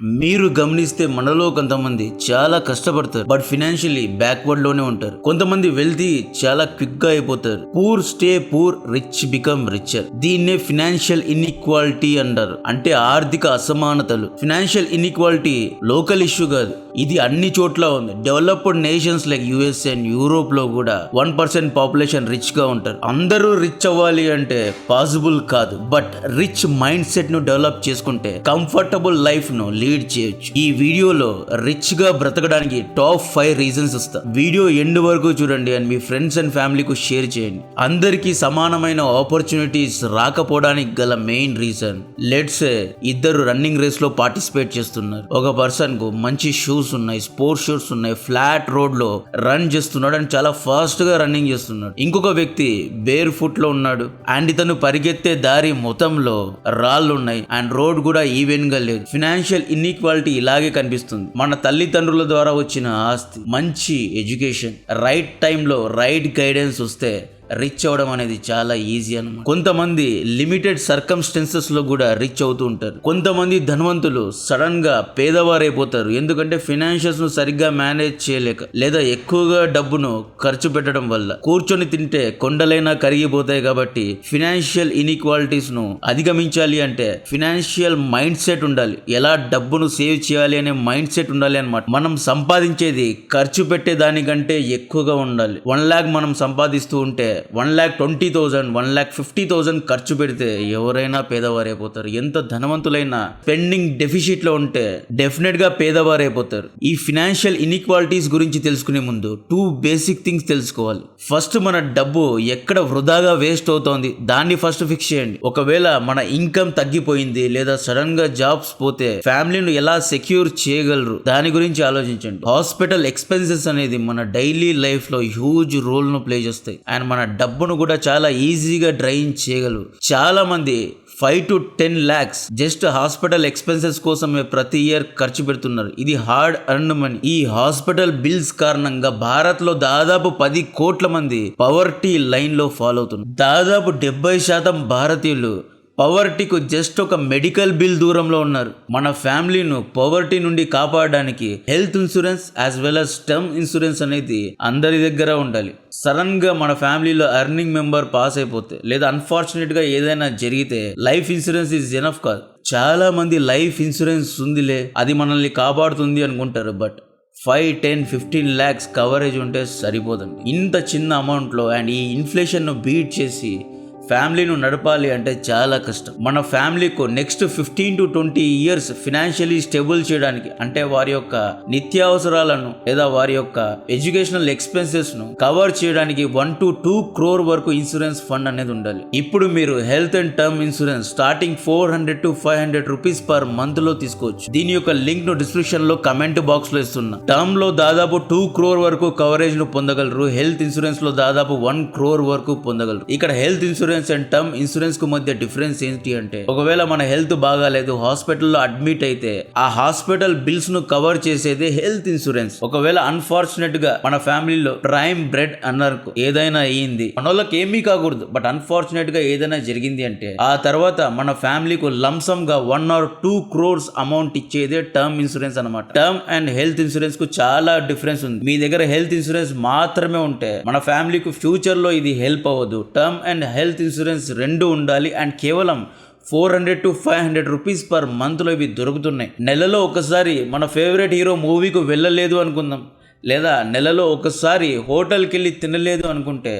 మీరు గమనిస్తే మనలో కొంతమంది చాలా కష్టపడతారు బట్ ఫినాన్షియలీ బ్యాక్వర్డ్ లోనే ఉంటారు. కొంతమంది వెల్తీ చాలా క్విక్ గా అయిపోతారు. Poor stay poor, rich become richer. దీన్నే ఫినాన్షియల్ ఇన్ఈక్వాలిటీ అంటారు. అంటే ఆర్థిక అసమానతలు. ఫినాన్షియల్ ఇన్ఈక్వాలిటీ లోకల్ ఇష్యూ కాదు, ఇది అన్ని చోట్ల ఉంది. Developed nations like US and Europe లో కూడా 1% పాపులేషన్ రిచ్ గా ఉంటారు. అందరూ రిచ్ అవ్వాలి అంటే పాసిబుల్ కాదు, బట్ రిచ్ మైండ్ సెట్ ను డెవలప్ చేసుకుంటే కంఫర్టబుల్ లైఫ్ ను లీడ్ చేయొచ్చు. ఈ వీడియోలో రిచ్ గా బ్రతకడానికి టాప్ 5 రీజన్స్ ఇస్తా. వీడియో ఎండ్ వరకు చూడండి అండ్ మీ ఫ్రెండ్స్ అండ్ ఫ్యామిలీకు షేర్ చేయండి. అందరికీ సమానమైన ఆపర్చునిటీస్ రాకపోవడానికి గల మెయిన్ రీజన్, లెట్స్ ఇద్దరు రన్నింగ్ రేస్ లో పార్టిసిపేట్ చేస్తున్నారు. ఒక పర్సన్ కు మంచి షూస్ ఉన్నాయి, స్పోర్ట్స్ షూస్ ఉన్నాయి, ఫ్లాట్ రోడ్ లో రన్ చేస్తున్నాడు అండ్ చాలా ఫాస్ట్ గా రన్నింగ్ చేస్తున్నాడు. ఇంకొక వ్యక్తి బేర్ ఫుట్ లో ఉన్నాడు అండ్ ఇతను పరిగెత్తే దారి మొత్తంలో రాళ్ళు ఉన్నాయి అండ్ రోడ్ కూడా ఈవెన్ గా లేదు. ఫినాన్షియల్ ఇన్ఈక్వాలిటీ ఇలాగే కనిపిస్తుంది. మన తల్లిదండ్రుల ద్వారా వచ్చిన ఆస్తి, మంచి ఎడ్యుకేషన్, రైట్ టైంలో రైట్ గైడెన్స్ వస్తే రిచ్ అవడం అనేది చాలా ఈజీ అన్నమాట. కొంతమంది లిమిటెడ్ సర్కమ్స్టెన్సెస్ లో కూడా రిచ్ అవుతూ ఉంటారు. కొంతమంది ధనవంతులు సడన్ గా పేదవారైపోతారు, ఎందుకంటే ఫైనాన్షియల్స్ ను సరిగ్గా మేనేజ్ చేయలేక లేదా ఎక్కువగా డబ్బును ఖర్చు పెట్టడం వల్ల. కూర్చొని తింటే కొండలైనా కరిగిపోతాయి. కాబట్టి ఫినాన్షియల్ ఇన్ఈక్వాలిటీస్ ను అధిగమించాలి అంటే ఫినాన్షియల్ మైండ్ సెట్ ఉండాలి. ఎలా డబ్బును సేవ్ చేయాలి అనే మైండ్ సెట్ ఉండాలి అన్నమాట. మనం సంపాదించేది ఖర్చు పెట్టే దానికంటే ఎక్కువగా ఉండాలి. 1 lakh మనం సంపాదిస్తూ ఉంటే 1,20,000, 1,50,000 ఖర్చు పెడితే ఎవరైనా పేదవారైపోతారు. ఎంత ధనవంతులైనా స్పెండింగ్ డెఫిసిట్ లో ఉంటే డెఫినెట్ గా పేదవారైపోతారు. ఈ ఫినాన్షియల్ ఇన్ఈక్వాలిటీస్ గురించి తెలుసుకునే ముందు 2 బేసిక్ థింగ్స్ తెలుసుకోవాలి. ఫస్ట్, మన డబ్బు ఎక్కడ వృధాగా వేస్ట్ అవుతోంది దాన్ని ఫస్ట్ ఫిక్స్ చేయండి. ఒకవేళ మన ఇన్కమ్ తగ్గిపోయింది లేదా సడన్ గా జాబ్స్ పోతే ఫ్యామిలీని ఎలా సెక్యూర్ చేయగలరు దాని గురించి ఆలోచించండి. హాస్పిటల్ ఎక్స్పెన్సెస్ అనేది మన డైలీ లైఫ్ లో హ్యూజ్ రోల్ ను ప్లే చేస్తాయి అండ్ మన డబ్బును కూడా చాలా ఈజీగా డ్రైన్ చేయగలరు. చాలా మంది 5 to 10 lakhs just hospital expenses కోసమే ప్రతి ఇయర్ ఖర్చు పెడుతున్నారు. ఇది హార్డ్ ఎర్న్ మనీ. ఈ హాస్పిటల్ బిల్స్ కారణంగా భారత్ లో దాదాపు 10 కోట్ల మంది పవర్టీ లైన్ లో ఫాలో అవుతున్నారు. దాదాపు 70% భారతీయులు పవర్టీకు జస్ట్ ఒక మెడికల్ బిల్ దూరంలో ఉన్నారు. మన ఫ్యామిలీను పవర్టీ నుండి కాపాడడానికి health insurance as well as term insurance అనేది అందరి దగ్గర ఉండాలి. సడన్ గా మన ఫ్యామిలీలో ఎర్నింగ్ మెంబర్ పాస్ అయిపోతే లేదా అన్ఫార్చునేట్ గా ఏదైనా జరిగితే లైఫ్ ఇన్సూరెన్స్ ఈజ్ ఎనఫ్ కాదు. చాలా మంది లైఫ్ ఇన్సూరెన్స్ ఉందిలే, అది మనల్ని కాపాడుతుంది అనుకుంటారు. బట్ 5, 10, 15 lakhs కవరేజ్ ఉంటే సరిపోదండి. ఇంత చిన్న అమౌంట్ లో అండ్ ఈ ఇన్ఫ్లేషన్ ను బీట్ చేసి ఫ్యామిలీను నడపాలి అంటే చాలా కష్టం. మన ఫ్యామిలీకు next 15 to 20 years financially stable చేయడానికి, అంటే వారి యొక్క నిత్యావసరాలను లేదా వారి యొక్క ఎడ్యుకేషనల్ ఎక్స్పెన్సెస్ ను కవర్ చేయడానికి 1 to 2 crore వరకు ఇన్సూరెన్స్ ఫండ్ అనేది ఉండాలి. ఇప్పుడు మీరు health and term insurance starting 400 to 500 rupees per month లో తీసుకోవచ్చు. దీని యొక్క లింక్ ను డిస్క్రిప్షన్ లో కమెంట్ బాక్స్ లో ఇస్తున్నా. టర్మ్ లో దాదాపు 2 crore వరకు కవరేజ్ ను పొందగలరు. హెల్త్ ఇన్సూరెన్స్ లో దాదాపు 1 crore వరకు పొందగలరు. ఇక్కడ health insurance and term insurance కు మధ్య డిఫరెన్స్ ఏంటి అంటే, ఒకవేళ మన హెల్త్ బాగాలేదు, హాస్పిటల్లో అడ్మిట్ అయితే ఆ హాస్పిటల్ బిల్స్ ను కవర్ చేసేది హెల్త్ ఇన్సూరెన్స్. ఒకవేళ అన్ఫార్చునేట్ గా మన ఫ్యామిలీలో ప్రైమ్ బ్రెడ్ అన్నర్కు ఏదైనా అయ్యింది, మనోళ్ళకి ఏమీ కాకూడదు, బట్ అన్ఫార్చునేట్ గా ఏదైనా జరిగింది అంటే ఆ తర్వాత మన ఫ్యామిలీకు లంసమ్ గా 1 or 2 crores అమౌంట్ ఇచ్చేదే టర్మ్ ఇన్సూరెన్స్ అన్నమాట. టర్మ్ అండ్ హెల్త్ ఇన్సూరెన్స్ కు చాలా డిఫరెన్స్ ఉంది. మీ దగ్గర హెల్త్ ఇన్సూరెన్స్ మాత్రమే ఉంటే మన ఫ్యామిలీకు ఫ్యూచర్ లో ఇది హెల్ప్ అవ్వదు. టర్మ్ అండ్ హెల్త్ ఇన్సూరెన్స్ రెండు ఉండాలి అండ్ కేవలం 400 to 500 rupees పర్ మంత్ లో ఇవి దొరుకుతున్నాయి. నెలలో ఒకసారి మన ఫేవరెట్ హీరో మూవీకు వెళ్ళలేదు అనుకుందాం, లేదా నెలలో ఒకసారి హోటల్కి వెళ్ళి తినలేదు అనుకుంటే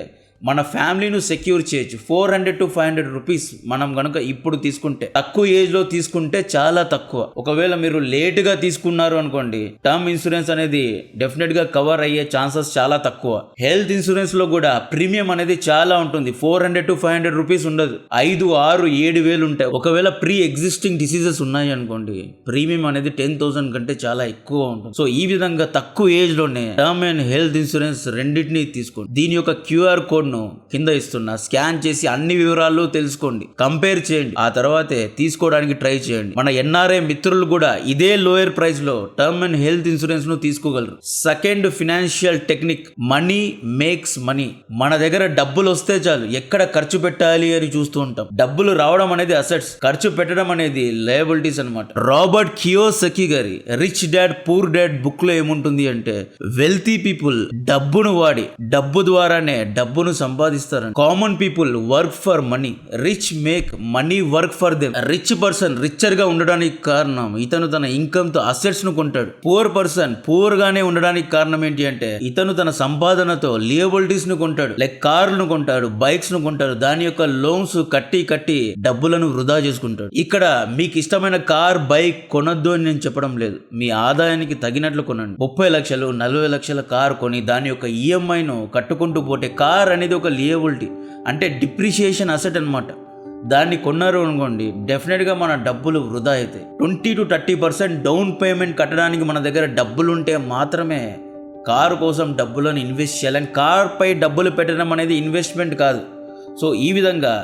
మన ఫ్యామిలీను సెక్యూర్ చేయొచ్చు. 400 to 500 rupees మనం కనుక ఇప్పుడు తీసుకుంటే, తక్కువ ఏజ్ లో తీసుకుంటే చాలా తక్కువ. ఒకవేళ మీరు లేట్ గా తీసుకున్నారు అనుకోండి, టర్మ్ ఇన్సూరెన్స్ అనేది డెఫినెట్ గా కవర్ అయ్యే ఛాన్సెస్ చాలా తక్కువ. హెల్త్ ఇన్సూరెన్స్ లో కూడా ప్రీమియం అనేది చాలా ఉంటుంది. 400 to 500 rupees ఉండదు, 5, 6, 7 వేలు ఉంటాయి. ఒకవేళ ప్రీ ఎగ్జిస్టింగ్ డిసీజెస్ ఉన్నాయి అనుకోండి, ప్రీమియం అనేది 10,000 కంటే చాలా ఎక్కువ ఉంటుంది. సో ఈ విధంగా తక్కువ ఏజ్ లోనే టర్మ్ అండ్ హెల్త్ ఇన్సూరెన్స్ రెండింటినీ తీసుకోండి. దీని యొక్క QR కోడ్ ను కింద ఇస్తున్నా, స్కాన్ చేసి అన్ని వివరాలు తెలుసుకోండి, కంపేర్ చేయండి, ఆ తర్వాతే తీసుకోవడానికి ట్రై చేయండి. మన ఎన్ఆర్ఐ మిత్రులు కూడా ఇదే లోయర్ ప్రైస్ లో టర్మ్ అండ్ హెల్త్ ఇన్సూరెన్స్ ను తీసుకోగలరు. Second financial technique, money makes money. మన దగ్గర డబ్బులు వస్తే చాలు, ఎక్కడ ఖర్చు పెట్టాలి అని చూస్తూ ఉంటాం. డబ్బులు రావడం అనేది అసెట్స్, ఖర్చు పెట్టడం అనేది లయబిలిటీస్ అన్నమాట. రాబర్ట్ కియోసకి గారి rich dad poor dad book లో ఏముంటుంది అంటే, వెల్తీ పీపుల్ డబ్బును వాడి డబ్బు ద్వారానే డబ్బును సంపాదిస్తారు. Common people work for money, rich make money work for them. Rich person richer గా ఉండడానికి కారణం ఇతను తన ఇన్కమ్ తో అసెట్స్ ను కొంటాడు. పూర్ పర్సన్ పూర్ గానే ఉండడానికి కారణం ఏంటి అంటే, ఇతను తన సంపాదనతో లియబిలిటీస్ ను కొంటాడు, లైక్ కార్లను కొంటాడు, బైక్స్ ను కొంటాడు, దాని యొక్క లోన్స్ కట్టి డబ్బులను వృధా చేసుకుంటాడు. ఇక్కడ మీకు ఇష్టమైన కార్ బైక్ కొనొద్దు అని నేను చెప్పడం లేదు, మీ ఆదాయానికి తగినట్లు కొనండి. 30 లక్షలు 40 లక్షల కార్ కొని దాని యొక్క ఈఎంఐ ను కట్టుకుంటూ పోతే, కార్ అనేది ఒక లియబిలిటీ అంటే డిప్రిషియేషన్ అసెట్ అన్నమాట. దాన్ని కొన్నారు అనుకోండి, డెఫినెట్గా మన డబ్బులు వృధా అవుతాయి. 20 to 30% డౌన్ పేమెంట్ కట్టడానికి మన దగ్గర డబ్బులు ఉంటే మాత్రమే కారు కోసం డబ్బులను ఇన్వెస్ట్ చేయాలని. కార్ పై డబ్బులు పెట్టడం అనేది ఇన్వెస్ట్మెంట్ కాదు. సో ఈ విధంగా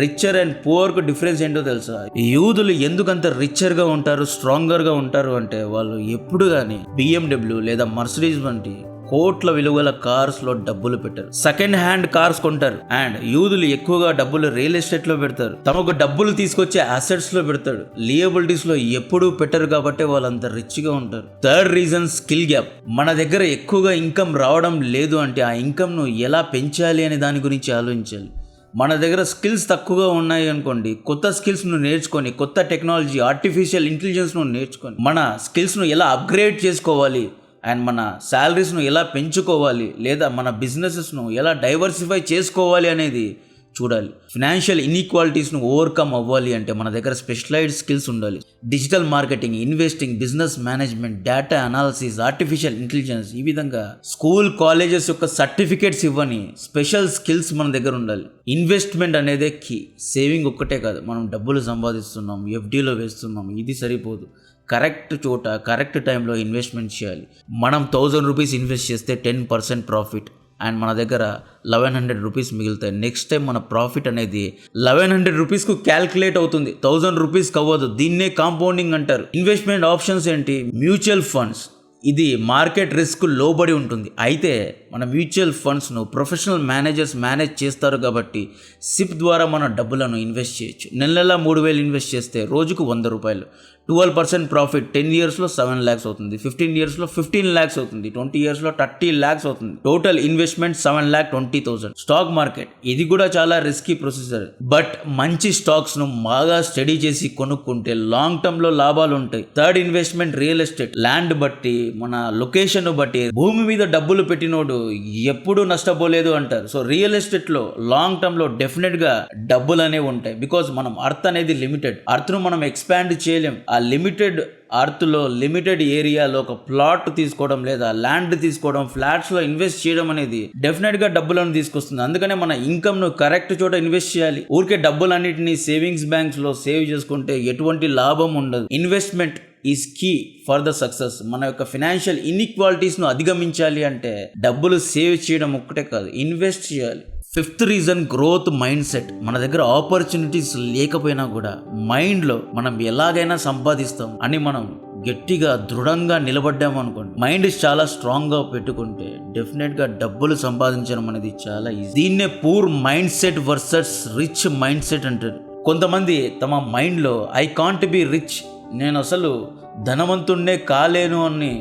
రిచర్ అండ్ పూర్కు డిఫరెన్స్ ఏంటో తెలుసా? యూదులు ఎందుకంత రిచర్గా ఉంటారు, స్ట్రాంగర్గా ఉంటారు అంటే, వాళ్ళు ఎప్పుడు కానీ BMW లేదా మర్సిడీస్ వంటి కోట్ల విలువల కార్స్ లో డబ్బులు పెట్టారు, సెకండ్ హ్యాండ్ కార్స్ కొంటారు. అండ్ యూదులు ఎక్కువగా డబ్బులు రియల్ ఎస్టేట్ లో పెడతారు, తమకు డబ్బులు తీసుకొచ్చే అసెట్స్ లో పెడతారు, లియబిలిటీస్ లో ఎప్పుడూ పెట్టరు కాబట్టి వాళ్ళంత రిచ్ గా ఉంటారు. Third reason, skill gap. మన దగ్గర ఎక్కువగా ఇన్కమ్ రావడం లేదు అంటే, ఆ ఇన్కమ్ ను ఎలా పెంచాలి అనే దాని గురించి ఆలోచించాలి. మన దగ్గర స్కిల్స్ తక్కువగా ఉన్నాయి అనుకోండి, కొత్త స్కిల్స్ను నేర్చుకొని, కొత్త టెక్నాలజీ ఆర్టిఫిషియల్ ఇంటెలిజెన్స్ను నేర్చుకొని మన స్కిల్స్ను ఎలా అప్గ్రేడ్ చేసుకోవాలి అండ్ మన శాలరీస్ను ఎలా పెంచుకోవాలి, లేదా మన బిజినెసెస్ను ఎలా డైవర్సిఫై చేసుకోవాలి అనేది చూడాలి. ఫినాన్షియల్ ఇన్ఈక్వాలిటీస్ను ఓవర్కమ్ అవ్వాలి అంటే మన దగ్గర స్పెషలైజ్డ్ స్కిల్స్ ఉండాలి. Digital marketing, investing, business management, data analysis, artificial intelligence, ఈ విధంగా స్కూల్ కాలేజెస్ యొక్క సర్టిఫికేట్స్ ఇవ్వని స్పెషల్ స్కిల్స్ మన దగ్గర ఉండాలి. ఇన్వెస్ట్మెంట్ అనేదే కీ. సేవింగ్ ఒక్కటే కాదు, మనం డబ్బులు సంపాదిస్తున్నాం, FDలో వేస్తున్నాం, ఇది సరిపోదు. కరెక్ట్ చోట కరెక్ట్ టైంలో ఇన్వెస్ట్మెంట్ చేయాలి. మనం 1000 రూపీస్ ఇన్వెస్ట్ చేస్తే 10% ప్రాఫిట్ అండ్ మన దగ్గర 1100 రూపీస్ మిగులుతాయి. నెక్స్ట్ టైం మన ప్రాఫిట్ అనేది 1100 రూపీస్కు క్యాల్కులేట్ అవుతుంది, 1000 రూపీస్కి అవ్వదు. దీన్నే కాంపౌండింగ్ అంటారు. ఇన్వెస్ట్మెంట్ ఆప్షన్స్ ఏంటి? మ్యూచువల్ ఫండ్స్, ఇది మార్కెట్ రిస్క్ లోబడి ఉంటుంది. అయితే మన మ్యూచువల్ ఫండ్స్ను ప్రొఫెషనల్ మేనేజర్స్ మేనేజ్ చేస్తారు కాబట్టి సిప్ ద్వారా మన డబ్బులను ఇన్వెస్ట్ చేయొచ్చు. నెల 3000 ఇన్వెస్ట్ చేస్తే రోజుకు 100 రూపాయలు, 12% ప్రాఫిట్. 10 ఇయర్స్లో 7 lakhs అవుతుంది, 15 ఇయర్స్లో 15 lakhs అవుతుంది, 20 ఇయర్స్లో 30 lakhs అవుతుంది. Total investment 7,20,000. స్టాక్ మార్కెట్, ఇది కూడా చాలా రిస్కీ ప్రొసీజర్, బట్ మంచి స్టాక్స్ను బాగా స్టడీ చేసి కొనుక్కుంటే లాంగ్ టర్మ్లో లాభాలు ఉంటాయి. Third investment, real estate. Land బట్టి, మన లొకేషన్ బట్టి, భూమి మీద డబ్బులు పెట్టినోడు ఎప్పుడూ నష్టపోలేదు అంటారు. సో రియల్ ఎస్టేట్లో లాంగ్ టర్మ్లో డెఫినెట్గా డబ్బులు అనేవి ఉంటాయి. బికాజ్ మనం అర్త్ అనేది లిమిటెడ్, అర్త్ను మనం ఎక్స్పాండ్ చేయలేం. ఆ లిమిటెడ్ అర్త్లో లిమిటెడ్ ఏరియాలో ఒక ప్లాట్ తీసుకోవడం లేదా ల్యాండ్ తీసుకోవడం, ఫ్లాట్స్లో ఇన్వెస్ట్ చేయడం అనేది డెఫినెట్గా డబ్బులను తీసుకొస్తుంది. అందుకనే మన ఇన్కమ్ను కరెక్ట్ చోట ఇన్వెస్ట్ చేయాలి. ఊరికే డబ్బులన్నింటినీ సేవింగ్స్ బ్యాంక్స్లో సేవ్ చేసుకుంటే ఎటువంటి లాభం ఉండదు. Investment is key for the success. మన యొక్క ఫినాన్షియల్ ఇన్ఈక్వాలిటీస్ను అధిగమించాలి అంటే డబ్బులు సేవ్ చేయడం ఒక్కటే కాదు, ఇన్వెస్ట్ చేయాలి. Fifth reason, growth mind set. మన దగ్గర ఆపర్చునిటీస్ లేకపోయినా కూడా మైండ్లో మనం ఎలాగైనా సంపాదిస్తాం అని మనం గట్టిగా దృఢంగా నిలబడ్డాము అనుకోండి, మైండ్ చాలా స్ట్రాంగ్గా పెట్టుకుంటే డెఫినెట్గా డబ్బులు సంపాదించడం అనేది చాలా ఈజీ. దీన్నే poor mind set versus rich mind set అంటారు. కొంతమంది తమ మైండ్లో ఐ కాంట్ బి రిచ్, నేను అసలు ధనవంతుణ్ణే కాలేను అని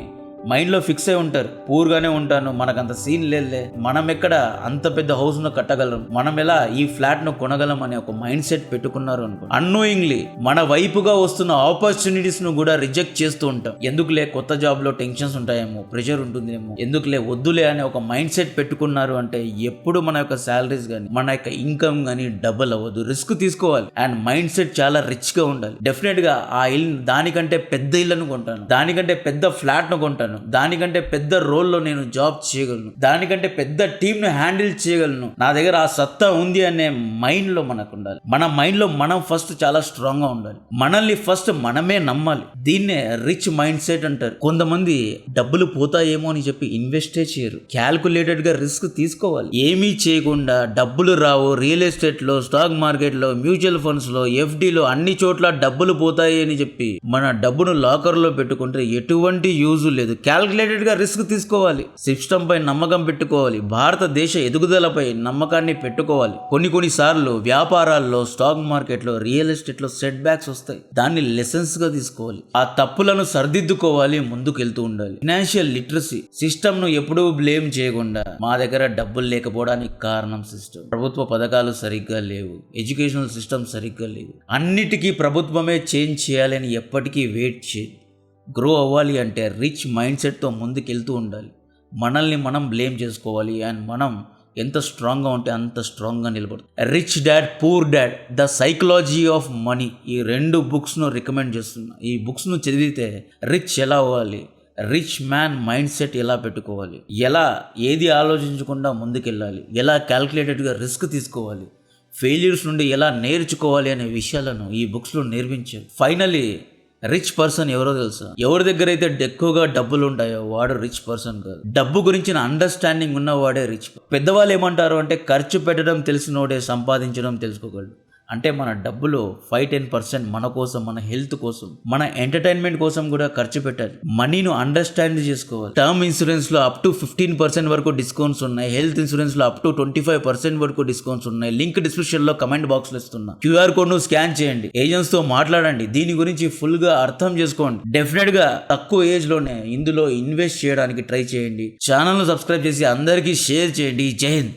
మైండ్లో ఫిక్స్ అయి ఉంటారు. పూర్గానే ఉంటాను, మనకంత సీన్ లేదులే, మనం ఎక్కడ అంత పెద్ద హౌస్ను కట్టగలం, మనం ఎలా ఈ ఫ్లాట్ను కొనగలం అనే ఒక మైండ్ సెట్ పెట్టుకున్నారు అనుకో, అన్నోయింగ్లీ మన వైపుగా వస్తున్న ఆపర్చునిటీస్ను కూడా రిజెక్ట్ చేస్తూ ఉంటాం. ఎందుకులే, కొత్త జాబ్లో టెన్షన్స్ ఉంటాయేమో, ప్రెషర్ ఉంటుందేమో, ఎందుకులే వద్దులే అనే ఒక మైండ్ సెట్ పెట్టుకున్నారు అంటే ఎప్పుడు మన యొక్క శాలరీస్ కానీ మన యొక్క ఇన్కమ్ కానీ డబుల్ అవ్వదు. రిస్క్ తీసుకోవాలి అండ్ మైండ్ సెట్ చాలా రిచ్గా ఉండాలి. డెఫినెట్గా ఆ ఇల్లు, దానికంటే పెద్ద ఇళ్లను కొంటాను, దానికంటే పెద్ద ఫ్లాట్ను కొంటాను, ఉండను, దానికంటే పెద్ద రోల్లో నేను జాబ్ చేయగలను, దానికంటే పెద్ద టీమ్ ను హ్యాండిల్ చేయగలను, నా దగ్గర ఆ సత్తా ఉంది అనే మైండ్ లో మనకు ఉండాలి. మన మైండ్ లో మనం ఫస్ట్ చాలా స్ట్రాంగ్ గా ఉండాలి. మనల్ని ఫస్ట్ మనమే నమ్మాలి. దీన్నే రిచ్ మైండ్ సెట్ అంటారు. కొంతమంది డబ్బులు పోతాయేమో అని చెప్పి ఇన్వెస్టే చేయరు. క్యాల్కులేటెడ్ గా రిస్క్ తీసుకోవాలి. ఏమీ చేయకుండా డబ్బులు రావు. రియల్ ఎస్టేట్ లో, స్టాక్ మార్కెట్ లో, మ్యూచువల్ ఫండ్స్ లో, ఎఫ్డీలో అన్ని చోట్ల డబ్బులు పోతాయి అని చెప్పి మన డబ్బును లాకర్ లో పెట్టుకుంటే ఎటువంటి యూజ్ లేదు. క్యాల్కులేటెడ్ గా రిస్క్ తీసుకోవాలి. సిస్టమ్ పై నమ్మకం పెట్టుకోవాలి. భారతదేశ ఎదుగుదలపై నమ్మకాన్ని పెట్టుకోవాలి. కొన్ని సార్లు వ్యాపారాల్లో, స్టాక్ మార్కెట్ లో, రియల్ ఎస్టేట్ లో సెట్ బ్యాక్స్ వస్తాయి. దాన్ని లెసన్స్ గా తీసుకోవాలి. ఆ తప్పులను సరిదిద్దుకోవాలి, ముందుకెళ్తూ ఉండాలి. Financial literacy. సిస్టమ్ ను ఎప్పుడూ బ్లేమ్ చేయకుండా, మా దగ్గర డబ్బులు లేకపోవడానికి కారణం సిస్టమ్, ప్రభుత్వ పథకాలు సరిగ్గా లేవు, ఎడ్యుకేషనల్ సిస్టమ్ సరిగ్గా లేదు, అన్నిటికీ ప్రభుత్వమే చేంజ్ చేయాలని ఎప్పటికీ వెయిట్ చేయి. గ్రో అవ్వాలి అంటే రిచ్ మైండ్ సెట్తో ముందుకెళ్తూ ఉండాలి. మనల్ని మనం బ్లేమ్ చేసుకోవాలి అండ్ మనం ఎంత స్ట్రాంగ్గా ఉంటే అంత స్ట్రాంగ్గా నిలబడుతుంది. Rich dad poor dad, the psychology of money, ఈ 2 బుక్స్ను రికమెండ్ చేస్తున్నా. ఈ బుక్స్ను చదివితే రిచ్ ఎలా అవ్వాలి, రిచ్ మ్యాన్ మైండ్ సెట్ ఎలా పెట్టుకోవాలి, ఎలా ఏది ఆలోచించకుండా ముందుకెళ్ళాలి, ఎలా క్యాల్కులేటెడ్గా రిస్క్ తీసుకోవాలి, ఫెయిల్యూర్స్ నుండి ఎలా నేర్చుకోవాలి అనే విషయాలను ఈ బుక్స్లో నేర్పించారు. ఫైనలీ రిచ్ పర్సన్ ఎవరో తెలుసా? ఎవరి దగ్గర అయితే ఎక్కువగా డబ్బులు ఉంటాయో వాడు రిచ్ పర్సన్ కాదు. డబ్బు గురించిన అండర్స్టాండింగ్ ఉన్నవాడే రిచ్. పెద్దవాళ్ళు ఏమంటారు అంటే ఖర్చు పెట్టడం తెలిసినోడే సంపాదించడం తెలుసుకోగలడు. అంటే మన డబ్బులో 5-10% మన కోసం, మన హెల్త్ కోసం, మన ఎంటర్టైన్మెంట్ కోసం కూడా ఖర్చు పెట్టాలి. మనీను అండర్స్టాండ్ చేసుకోవాలి. టర్మ్ ఇన్సూరెన్స్ లో అప్ టు 15% వరకు డిస్కౌంట్స్ ఉన్నాయి. హెల్త్ ఇన్సూరెన్స్ లో అప్ టు 25% వరకు డిస్కౌంట్స్ ఉన్నాయి. లింక్ డిస్క్రిప్షన్ లో కమెంట్ బాక్స్ లో ఇస్తున్నా. QR కోడ్ ను స్కాన్ చేయండి. ఏజెంట్స్ తో మాట్లాడండి. దీని గురించి ఫుల్ గా అర్థం చేసుకోండి. డెఫినెట్ గా తక్కువ ఏజ్ లోనే ఇందులో ఇన్వెస్ట్ చేయడానికి ట్రై చేయండి. ఛానల్ ను సబ్స్క్రైబ్ చేసి అందరికీ షేర్ చేయండి. జై హింద్.